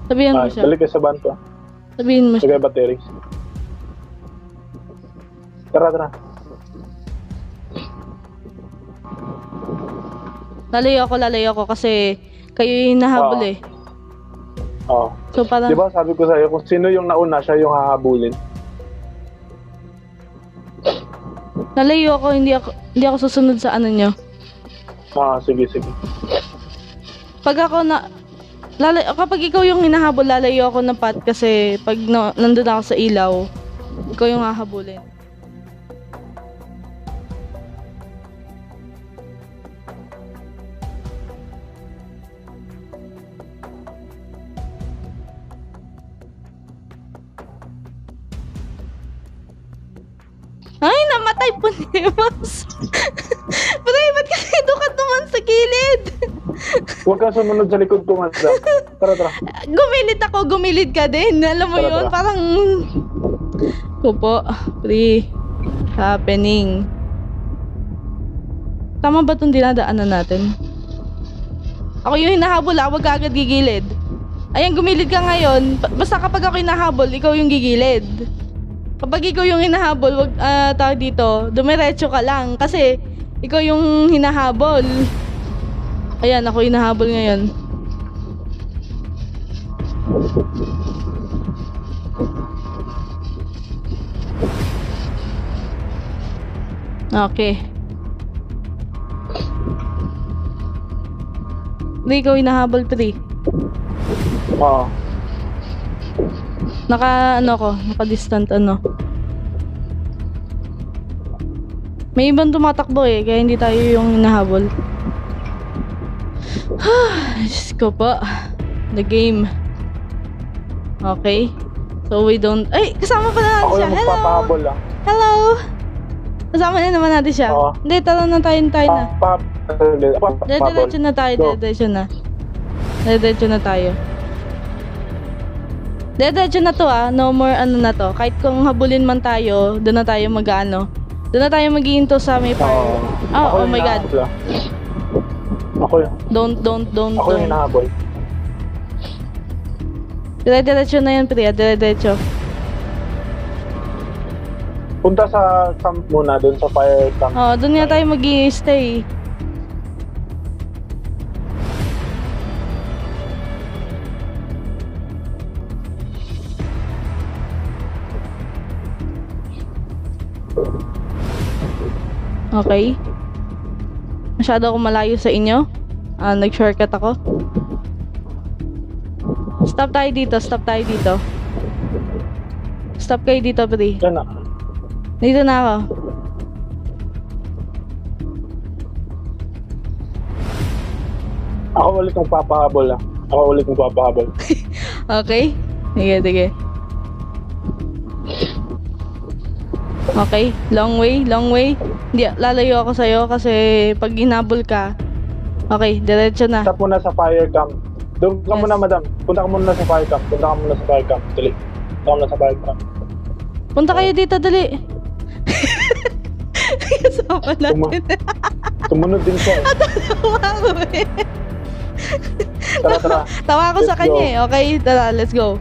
Sabihan mo siya. Balik ka sa banto. Sabihin mo siya. Sige, battery. Tara. Lalayo ako kasi kayo yung hinahabol eh. Oo. So parang, Di ba sabi ko sa'yo, kung sino yung nauna, siya yung hahabulin. lalayo ako, hindi ako susunod sa ano nyo. Sige. Pag ako kapag ikaw yung hinahabol, lalayo ako ng path kasi pag nandun ako sa ilaw, ikaw yung hahabulin. Ay, namatay po ni Mas. Pre, ba't kasi doon ka naman sa gilid? Huwag ka sumunod sa likod ko, madam. Tara. Gumilid ka din. Alam mo Tara, yun, tara. parang... Kupo, pre. Happening. Tama ba itong dinadaanan natin? Ako yung hinahabol, wag ka agad gigilid. Ayan, gumilid ka ngayon. Basta kapag ako hinahabol, ikaw yung gigilid. Kapag ikaw yung hinahabol, wag tawag dito, dumiretso ka lang kasi ikaw yung hinahabol. Ayan, ako hinahabol ngayon. Okay. Pre, ikaw hinahabol, pre. Oo. Naka-distant ano. May ibang tumatakbo eh, kaya hindi tayo yung hinahabol. Diyos ko po. The game. Okay. So we don't... Ay! Kasama pala natin Ako siya. yung Hello! magpapahabol lang. Hello! Kasama na naman natin siya. Oo. Hindi, tara na tayo na. Diretso na tayo. Go. Diretso na tayo. Diretso na to no more ano na to. Kahit kung habulin man tayo, doon na tayo mag-ano. Doon na tayo mag-iinto sa may fire. Oh my god. Ako yun. Don't. Ako yung hinahabol. Diretso na yan, Priya. Diretso. Punta sa camp muna, dun sa fire camp. Oh, doon nga tayo mag-i-stay. Okay. Masyado ako malayo sa inyo. Nag-shortcut ako. Stop tayo dito. Stop kayo dito, Pri. Yan na. Dito na ako. Ako ulit yung papahabol Okay? Sige. Okay, long way. Hindi, lalayo ako sa'yo kasi pag hinabol ka, okay, diretso na. Stop muna sa fire camp. Doon ka Yes. muna, madam. Punta ka muna sa fire camp. Dali. Punta ka muna sa fire camp. Punta kayo dito, dali. Kasama natin. Sumunod din siya eh. Tawa ako eh. Tara. Tawa ako sa Let's kanya go. eh. Okay, tara, let's go.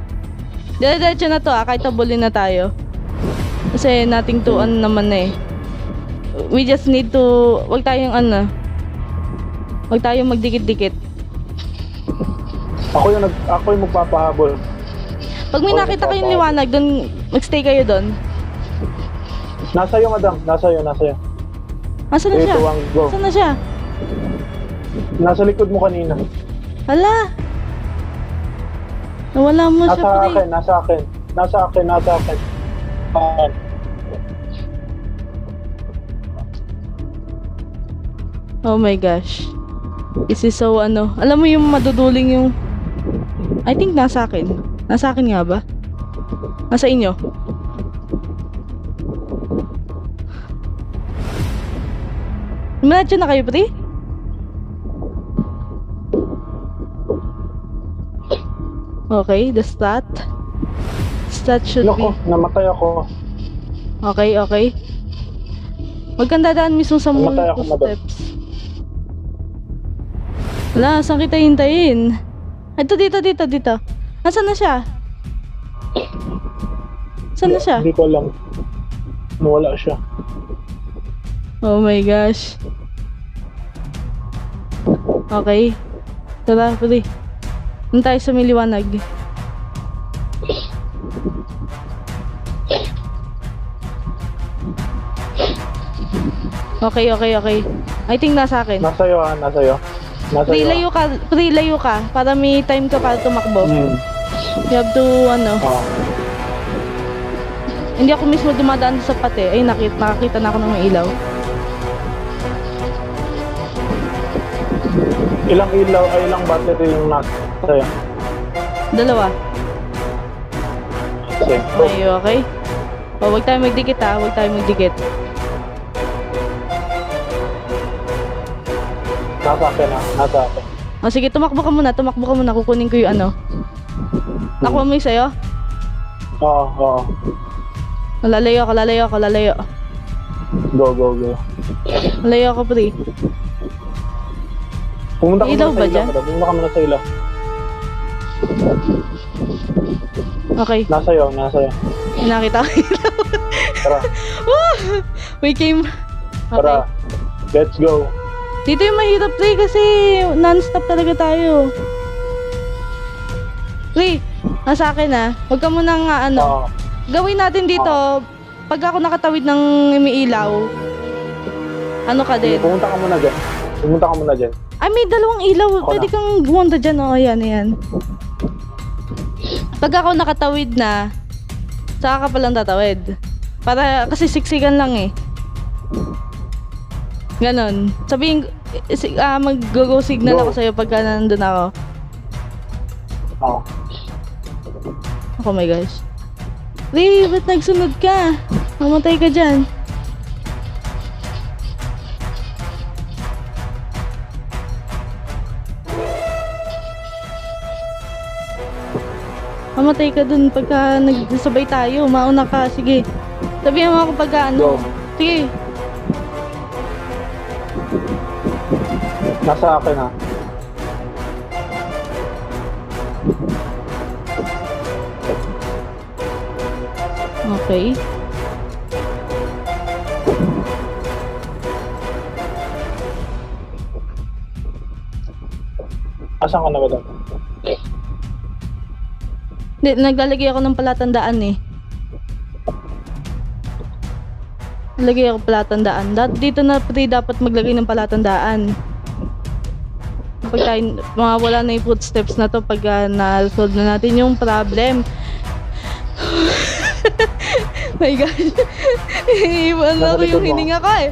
Diretso na to kahit habulin na tayo. Kasi nothing to ano naman na eh. We just need to, wag tayong magdikit-dikit. Ako yung magpapahabol. Pag may nakita kayong liwanag, dun, magstay kayo dun. Nasa iyo, madam. Nasa iyo. Nasaan na siya? 3, 2, 1, go. Nasaan na siya? Nasa likod mo kanina. Hala! Nawala mo siya, pre. Nasa akin. Oh my gosh. This is so alam mo yung maduduling yung... I think nasa akin. Nasa akin nga ba? Nasa inyo? Diretso na kayo, pre? Okay, the stat. Stat should Loko, be... namatay ako. Okay. Huwag kang dadaan mismo sa Namatay multiple ako, madam. steps. Wala, saan kita hintayin? Ito, dito. Nasaan na siya? Saan na siya? Hindi ko alam. Nawala siya. Oh my gosh. Okay. Tara, pre. Doon tayo sa may liwanag. Okay. I think nasa akin. Nasa iyo ha, nasa iyo. Nasa Pre, iyo. layo ka. Para may time ka para tumakbo. You have to, Oh. hindi ako mismo dumadaan sa pate. Ay, nakakita na ako ng may ilaw. Ilang ilaw ay ilang battery yung nasa iyo. Dalawa. Same. Go. Okay. O, wag tayo magdikit ha. Huwag tayo magdikit. Nasa akin ha, nasa akin. O, sige, tumakbo ka muna. Kukunin ko yung Nakuha mo yung sa'yo? Oo. Lalayo ako. Go. Lalayo ako, pre. Pumunta ka Ilaw muna ba sa ilaw. dyan? Pumunta ka muna sa ilaw. Okay. Nasa iyo. Nakita ko yung ilaw. Tara. We came. Okay. Tara. Let's go. Dito yung mahirap, pre, kasi non-stop talaga tayo. Pre, nasa akin ha. Huwag ka munang Oo. Gawin natin dito, pag ako nakatawid ng may ilaw, ka din. Pumunta ka muna dyan. Ay, may dalawang ilaw. Ako Pwede na. kang bumunta dyan. O, ayan. Pag ako nakatawid na, saka ka palang tatawid. Kasi siksikan lang eh. Ganon. Sabihin, mag-go signal Go. ako sa'yo pagka nandun ako. Oo. Oh my gosh. Ray, ba't nagsunod ka? Mamatay ka dyan. Mamatay ka dun pagka nagsabay tayo. Mauna ka. Sige. Sabihan mo ako pagka Go. Sige. Nasa akin ha. Okay. Asan ka na ba doon? Hindi, naglalagay ako ng palatandaan eh. Lagay ako palatandaan. Dito na pati dapat maglagay ng palatandaan. Pag tayo, mawawala na yung footsteps na to pag na-solve na natin yung problem. My God. Iiwan na ako yung hininga ko eh.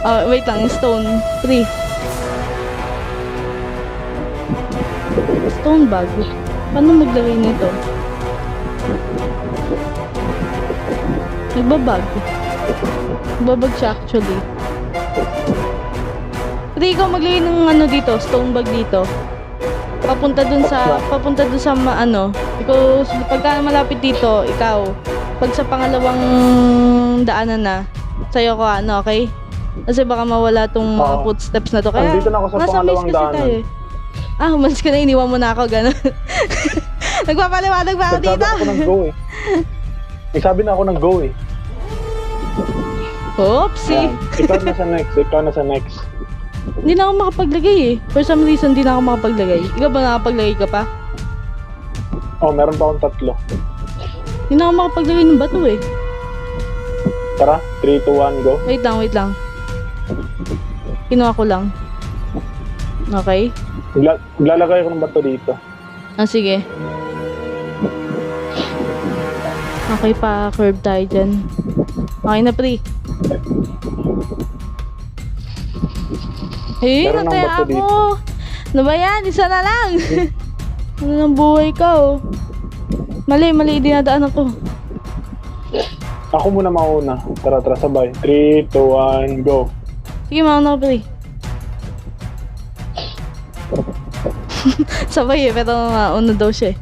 Oh, wait lang. Stone. 3. Stone bag. Paano maglagay nito? Nagbabag. Nagbabag siya actually. Pwede ikaw maglagay ng dito, stone bag dito. Papunta dun sa ikaw, pagka malapit dito, ikaw. Pag sa pangalawang daanan na, sa'yo ko okay? Kasi baka mawala tong mga Oo. footsteps na to. Kaya, Andito na ako sa nasa pangalawang base kasi daanan. tayo eh. Umalis ka na, iniwan mo na ako, gano'n. Nagpapaliwanag ba ako Nagsabi dito? ako ng go eh. Nagsabi na ako ng go eh. Oopsie. Ayan. Ikaw na sa next. Hindi na ako makapaglagay eh. For some reason, hindi na ako makapaglagay. Ikaw ba nakapaglagay ka pa? Oh, meron pa akong 3. Hindi na ako makapaglagay ng bato eh. Tara, 3, 2, 1, go. Wait lang. Kinuha ko lang. Okay. Maglalagay ako ng bato dito. Sige. Okay pa, curve tayo dyan. Okay na, pre. Meron ng Nataya bato ako. dito. Ano ba yan? Isa na lang. Ano ng buhay ka, oh. Mali, dinadaan ako. Ako muna mauna. Tara, sabay. 3, 2, 1, go. Sige, mauna ka, pre. Sabay eh, pero mauna daw siya eh.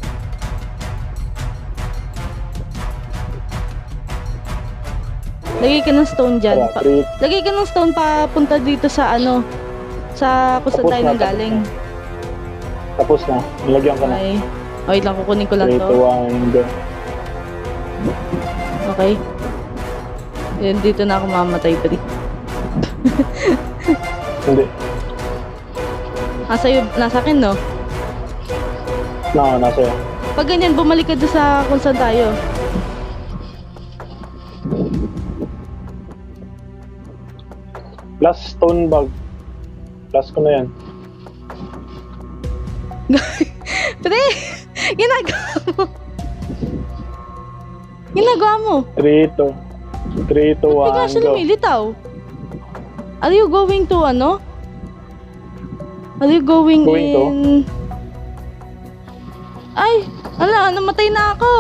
Lagay ka ng stone dyan. Tara, 3. Lagay ka ng stone papunta dito sa sa kung saan Tapos tayo na, nang galing. Tapos na. Nilagyan ka na. Okay. Wait lang, kukunin ko lang 3, 2, to. 1, go. Okay. Yan, dito na ako mamatay, pre. Hindi. Nasa akin, no? Nasa iyo. Pag ganyan, bumalik ka doon sa kung saan tayo. Last stone bag. Last ko na yan. Pre! Ginagawa mo! Ginagawa mo! 3, 2, Bigla 1, siya go. lumilitaw. Are you going to ano? Are you going Going to? in... Ay! Ala, namatay na ako!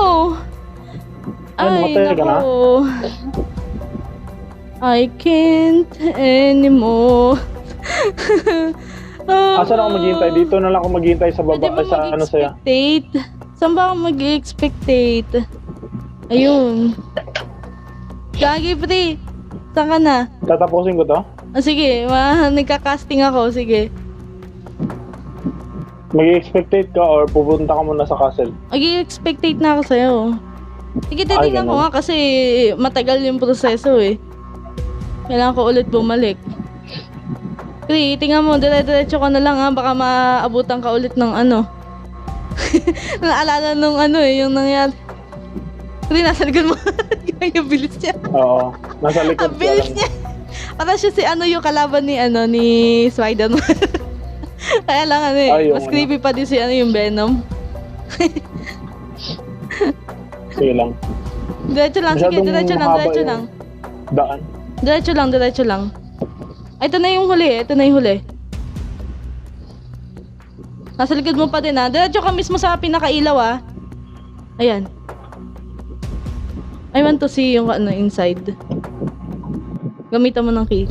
namatay ka na? I can't anymore. Asan ako maghihintay? Dito na lang ako maghihintay sa baba. Pwede ba Sa ano saya? mag-expectate? Saan ba ako mag-expectate? Ayun. Gagi, pre. Saan ka na? Tatapusin ko to? Sige, nagka-casting ako. Sige. Mag-expectate ka or pupunta ka muna sa castle? Mag-expectate na ako sa'yo. Sige, Ay, titignan ko ganun. nga kasi matagal yung proseso eh. Kailangan ko ulit bumalik. Pre, tingnan mo, dire-diretso ka na lang ha. Baka maabutan ka ulit ng ano. Naalala nung ano eh, yung nangyari. Pre, nasa likod mo. Yung bilis niya. Oo. Nasa likod Ang bilis niya. Para siya si ano yung kalaban ni Spider-Man. Kaya lang ano eh, Ay, yung mas creepy pa din si ano yung Venom. Sige lang. Diretso lang, sige, Masyadong diretso lang, mahaba diretso yung lang. Daan. Diretso lang. Ay, ito na yung huli, ito na yung huli. Nasa likod mo pa din ha. Diretso ka mismo sa pinakailaw ah. Ayan. I want to see yung ano inside. Gamitan mo ng key.